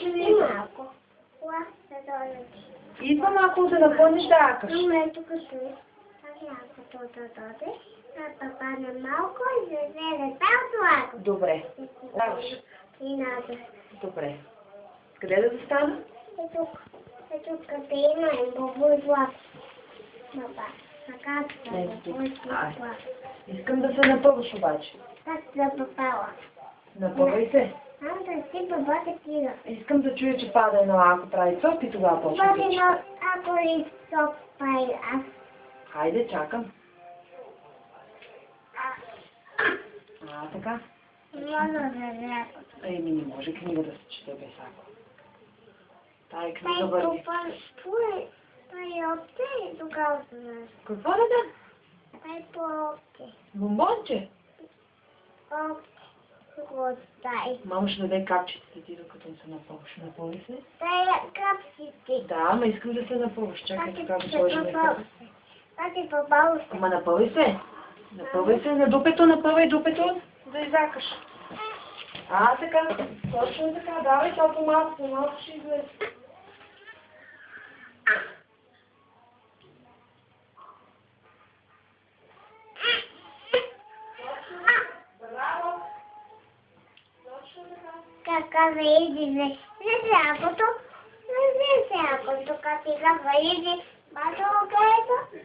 не И идва. малко. Ла, да дойде. Идва малко да напълниш да акаш. Ме тук стои. Малко да дойде. Папа на малко и да вземе цялото лако. Добре. Даваш. И надо. Добре. Къде да застана? Тук. Тук къде има и бобой влак. Папа. Така Ето тук. Ай. влак. Искам да се напълваш обаче. Как да попала? Напълвай се. Ам да си бабата тига. Искам да чуя, че пада едно ако прави цоп и тогава почва да Бъде тича. на ако ли сок пай аз. Хайде, чакам. Така. Може да взема. Еми, не може книга да се чете без ако. Тая книга Тай върви. тупа, тай опте, тогава знаеш. Какво да да? Тай по-опте. Бомбонче? Опте. Го дай. Мамо ще даде капчетите ти, докато се напълваш. Напълни се? Тай капсите. Да, ама искам да се напълваш. Чакай така да се сложим. попал. Как ти попал се? Ама напълвай се. Напълвай се на дупето, напълвай дупето, да изякаш. Така. Точно така. Давай това по-малко ще излезе. Браво! Точно така. Как иди не сякото, не сякото, как ти га иди, бато гайто,